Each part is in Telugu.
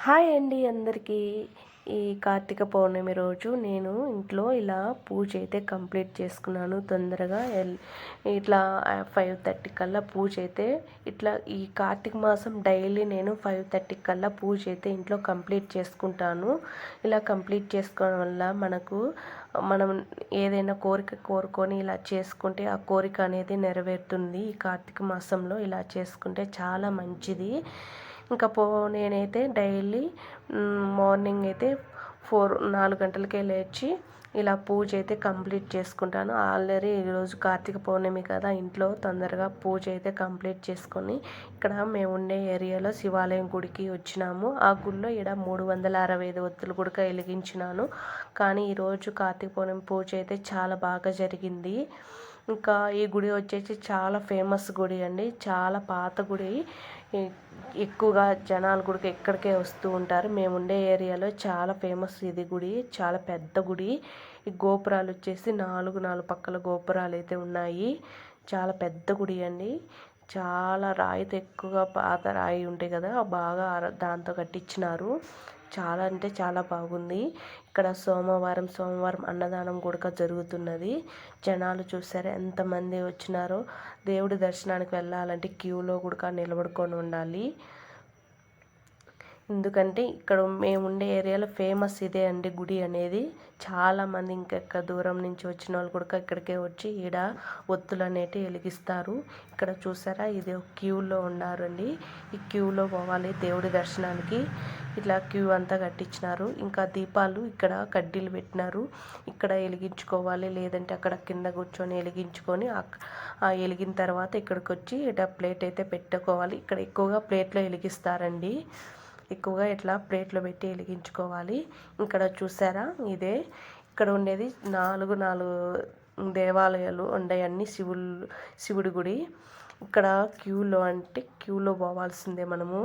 హాయ్ అండి అందరికీ. ఈ కార్తీక పౌర్ణమి రోజు నేను ఇంట్లో ఇలా పూజ అయితే కంప్లీట్ చేసుకున్నాను తొందరగా. ఇట్లా 5:30 కల్లా పూజ అయితే ఇట్లా ఈ కార్తీక మాసం డైలీ నేను 5:30 కల్లా పూజ అయితే ఇంట్లో కంప్లీట్ చేసుకుంటాను. ఇలా కంప్లీట్ చేసుకోవడం వల్ల మనం ఏదైనా కోరిక కోరుకొని ఇలా చేసుకుంటే ఆ కోరిక అనేది నెరవేరుతుంది. ఈ కార్తీక మాసంలో ఇలా చేసుకుంటే చాలా మంచిది. ఇంకా నేనైతే డైలీ మార్నింగ్ అయితే 4 గంటలకే లేచి ఇలా పూజ అయితే కంప్లీట్ చేసుకుంటాను. ఆల్రెడీ ఈరోజు కార్తీక పౌర్ణమి కదా, ఇంట్లో తొందరగా పూజ అయితే కంప్లీట్ చేసుకొని ఇక్కడ మేము ఉండే ఏరియాలో శివాలయం గుడికి వచ్చినాము. ఆ గుడిలో ఇక్కడ 365 ఒత్తులు గుడిక వెలిగించినాను. కానీ ఈరోజు కార్తీక పౌర్ణమి పూజ అయితే చాలా బాగా జరిగింది. ఇంకా ఈ గుడి వచ్చేసి చాలా ఫేమస్ గుడి అండి, చాలా పాత గుడి. ఎక్కువగా జనాలు గుడికి ఎక్కడికే వస్తూ ఉంటారు. మేము ఉండే ఏరియాలో చాలా ఫేమస్ ఇది గుడి, చాలా పెద్ద గుడి. ఈ గోపురాలు వచ్చేసి నాలుగు పక్కల గోపురాలు అయితే ఉన్నాయి. చాలా పెద్ద గుడి అండి. చాలా రాయితో ఎక్కువగా పాత రాయి ఉంటాయి కదా, బాగా దాంతో కట్టించినారు. చాలా అంటే చాలా బాగుంది. ఇక్కడ సోమవారం అన్నదానం కూడా జరుగుతున్నది. జనాలు చూసారా ఎంతమంది వచ్చినారో. దేవుడి దర్శనానికి వెళ్ళాలంటే క్యూలో కూడా నిలబడుకొని ఉండాలి. ఎందుకంటే ఇక్కడ మేము ఉండే ఏరియాలో ఫేమస్ ఇదే అండి గుడి అనేది. చాలామంది ఇంకెక్క దూరం నుంచి వచ్చిన వాళ్ళు కూడా ఇక్కడికే వచ్చి ఈడ ఒత్తులు అనేటివి వెలిగిస్తారు. ఇక్కడ చూసారా ఇది క్యూలో ఉన్నారండి. ఈ క్యూలో పోవాలి దేవుడి దర్శనానికి. ఇట్లా క్యూ అంతా కట్టించినారు. ఇంకా దీపాలు ఇక్కడ కడ్డీలు పెట్టినారు. ఇక్కడ వెలిగించుకోవాలి, లేదంటే అక్కడ కింద కూర్చొని వెలిగించుకొని వెలిగిన తర్వాత ఇక్కడికి వచ్చి ఇట్లా ప్లేట్ అయితే పెట్టుకోవాలి. ఇక్కడ ఎక్కువగా ప్లేట్లో వెలిగిస్తారండి. ఎక్కువగా ఇట్లా ప్లేట్లో పెట్టి వెలిగించుకోవాలి. ఇక్కడ చూసారా ఇదే ఇక్కడ ఉండేది నాలుగు దేవాలయాలు ఉన్నాయన్నీ. శివుడి గుడి. ఇక్కడ క్యూలో పోవాల్సిందే మనము.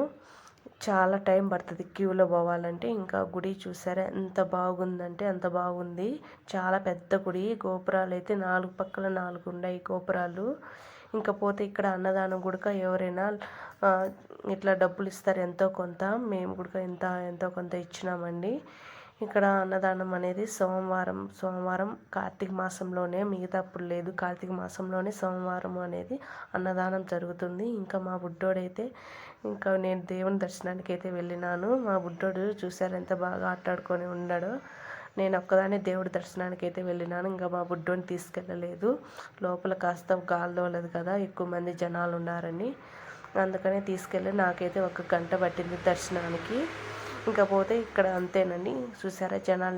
చాలా టైం పడుతుంది క్యూలో పోవాలంటే. ఇంకా గుడి చూసారా ఎంత బాగుందంటే అంత బాగుంది. చాలా పెద్ద గుడి. గోపురాలు అయితే 4 పక్కల 4 ఉన్నాయి గోపురాలు. ఇంకా పోతే ఇక్కడ అన్నదానం కూడా ఎవరైనా ఇట్లా డబ్బులు ఇస్తారు ఎంతో కొంత. మేము కూడా ఎంతో కొంత ఇచ్చినామండి. ఇక్కడ అన్నదానం అనేది సోమవారం కార్తీక మాసంలోనే, మిగతాప్పుడు లేదు. కార్తీక మాసంలోనే సోమవారం అనేది అన్నదానం జరుగుతుంది. ఇంకా మా బుడ్డోడైతే ఇంకా నేను దేవుని దర్శనానికి అయితే వెళ్ళినాను. మా బుడ్డోడు చూసారు ఎంత బాగా ఆటాడుకొని ఉన్నాడో. నేను ఒక్కదాన్ని దేవుడి దర్శనానికి అయితే వెళ్ళినాను. ఇంకా మా బుడ్డోని తీసుకెళ్ళలేదు. లోపల కాస్త గాలిదోలదు కదా, ఎక్కువ మంది జనాలు ఉన్నారని, అందుకనే తీసుకెళ్ళి నాకైతే 1 గంట పట్టింది దర్శనానికి. ఇంకా పోతే ఇక్కడ అంతేనండి. చూసారా జనాలు